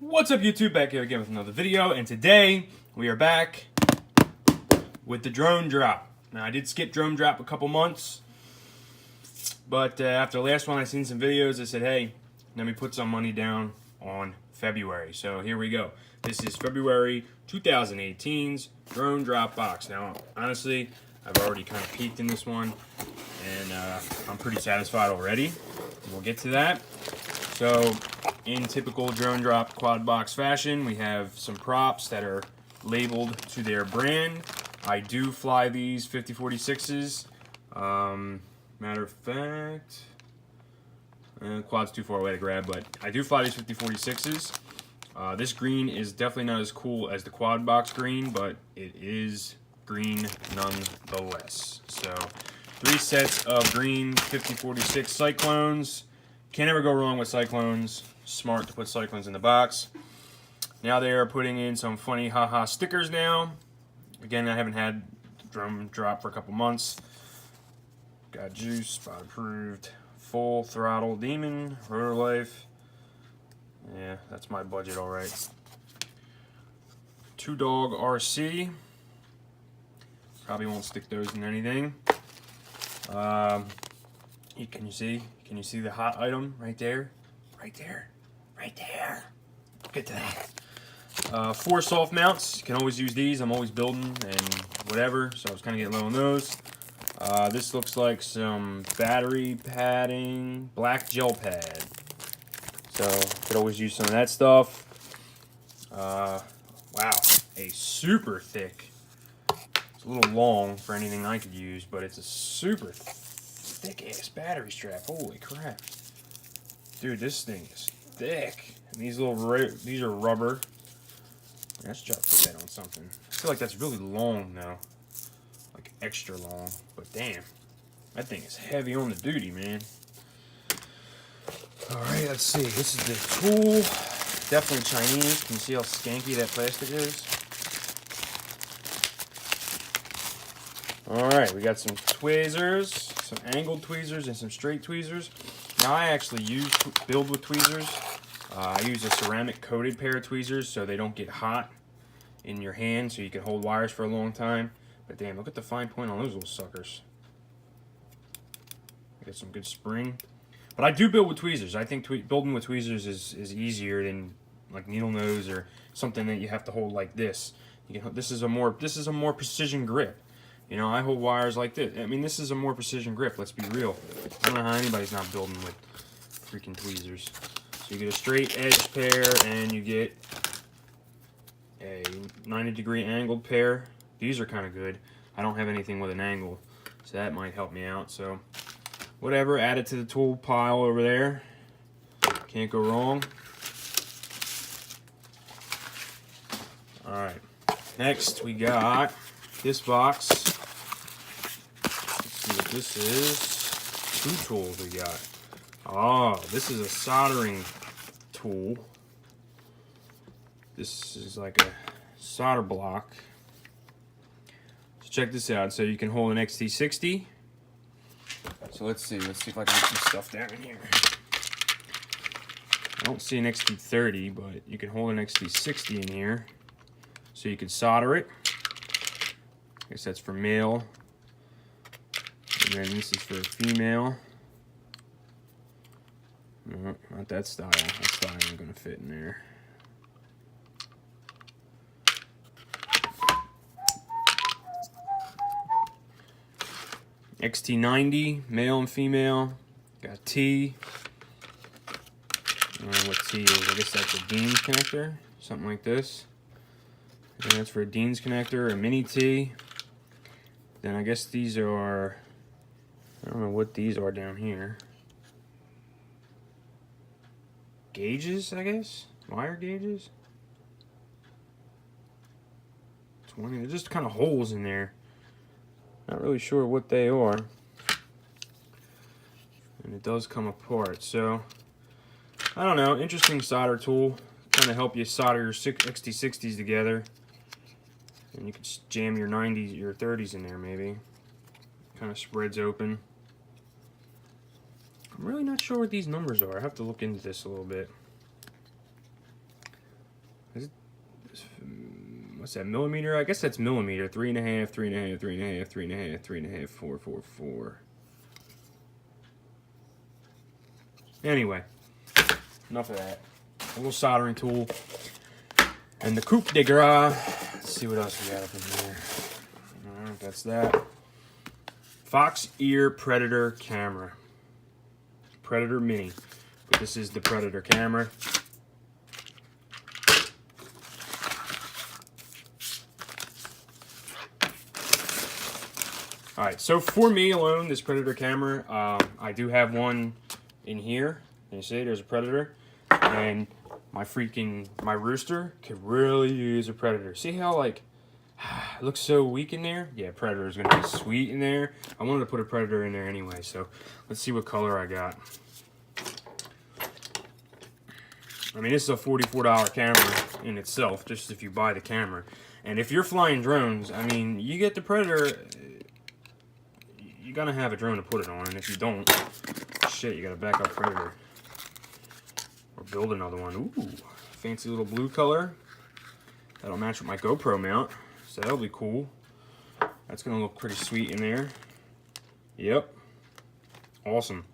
What's up, YouTube? Back here again with another video, and today we are back with the drone drop. Now, I did skip drone drop a couple months, but after the last one, I seen some videos. I said, hey, let me put some money down on February. So here we go. This is February 2018's drone drop box. Now, honestly, I've already kind of peeked in this one, and I'm pretty satisfied already. We'll get to that. So, in typical drone drop quad box fashion, we have some props that are labeled to their brand. I do fly these 5046s. Matter of fact, quad's too far away to grab, but I do fly these 5046s. This green is definitely not as cool as the quad box green, but it is green nonetheless. So, 3 sets of green 5046 Cyclones. Can't ever go wrong with Cyclones. Smart to put Cyclones in the box. Now they are putting in some funny haha stickers now. Again, I haven't had drone drop for a couple months. Got Juice, Spot Approved, Full Throttle Demon, Rotor Life. Yeah, that's my budget, alright. Two Dog RC. Probably won't stick those in anything. Can you see? Can you see the hot item right there? Right there. Right there. Get to that. 4 soft mounts. You can always use these. I'm always building and whatever, so I was kind of getting low on those. This looks like some battery padding, black gel pad. So, could always use some of that stuff. Wow, a super thick. It's a little long for anything I could use, but it's a super thick ass battery strap. Holy crap. Dude, this thing is thick. And these are rubber. Let's try to put that on something. I feel like that's really long though. Like extra long. But damn. That thing is heavy on the duty, man. Alright, let's see. This is the tool. Definitely Chinese. Can you see how skanky that plastic is? Alright, we got some tweezers, some angled tweezers, and some straight tweezers. Now, I actually build with tweezers. I use a ceramic coated pair of tweezers so they don't get hot in your hand, so you can hold wires for a long time. But damn, look at the fine point on those little suckers. Get some good spring. But I do build with tweezers. I think building with tweezers is easier than like needle nose or something that you have to hold like this. This is a more precision grip. You know, I hold wires like this. I mean, this is a more precision grip, let's be real. I don't know how anybody's not building with freaking tweezers. So you get a straight edge pair, and you get a 90-degree angled pair. These are kind of good. I don't have anything with an angle, so that might help me out. So, whatever, add it to the tool pile over there. Can't go wrong. Alright, next we got this box. This is 2 tools we got. Oh, this is a soldering tool. This is like a solder block. So check this out. So you can hold an XT60. So let's see if I can get some stuff down in here. I don't see an XT30, but you can hold an XT60 in here. So you can solder it. I guess that's for male. And then this is for a female. No, not that style. That style ain't gonna fit in there. XT90, male and female. Got T. I don't know what T is. I guess that's a Dean's connector. Something like this. And that's for a Dean's connector, a mini T. Then I guess these are, I don't know what these are down here. Gauges, I guess? Wire gauges? 20, they're just kind of holes in there. Not really sure what they are. And it does come apart, so I don't know. Interesting solder tool. Kind of help you solder your XT60s together. And you could jam your 90s, your 30s in there maybe. Kind of spreads open. I'm really not sure what these numbers are. I have to look into this a little bit. Is it, what's that, millimeter? I guess that's millimeter. 3.5, 3.5, 3.5, 3.5, 3.5, 4, 4, 4. Anyway, enough of that. A little soldering tool. And the Coupe de Gras. Let's see what else we got up in here. Alright, that's that. Fox Ear Predator camera. Predator Mini. But this is the Predator camera. Alright, so for me alone, this Predator camera, I do have one in here. Can you see? There's a Predator. And my rooster could really use a Predator. See how, like, it looks so weak in there? Yeah, Predator is going to be sweet in there. I wanted to put a Predator in there anyway, so let's see what color I got. I mean, this is a $44 camera in itself, just if you buy the camera. And if you're flying drones, I mean, you get the Predator, you're going to have a drone to put it on. And if you don't, shit, you got a backup Predator. Or build another one. Ooh, fancy little blue color. That'll match with my GoPro mount. So that'll be cool. That's going to look pretty sweet in there. Yep. Awesome.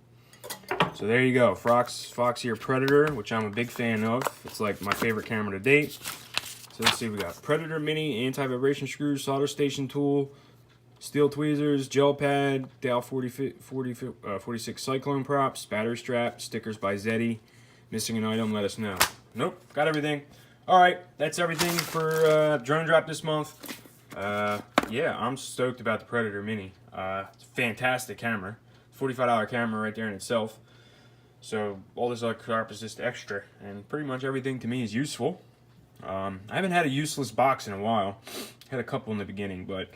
So there you go. Fox Ear Predator, which I'm a big fan of. It's like my favorite camera to date. So let's see what we got. Predator Mini, anti-vibration screws, solder station tool, steel tweezers, gel pad, Dow 46 Cyclone props, battery strap, stickers by Zeddy. Missing an item, let us know. Nope, got everything. Alright, that's everything for Drone Drop this month. Yeah, I'm stoked about the Predator Mini. It's a fantastic camera. $45 camera right there in itself. So all this other crap is just extra. And pretty much everything to me is useful. I haven't had a useless box in a while. Had a couple in the beginning, but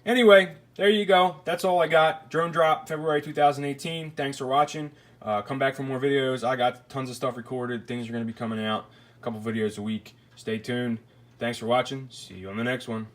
anyway, there you go. That's all I got. Drone Drop, February 2018. Thanks for watching. Come back for more videos. I got tons of stuff recorded. Things are going to be coming out. A couple videos a week. Stay tuned. Thanks for watching. See you on the next one.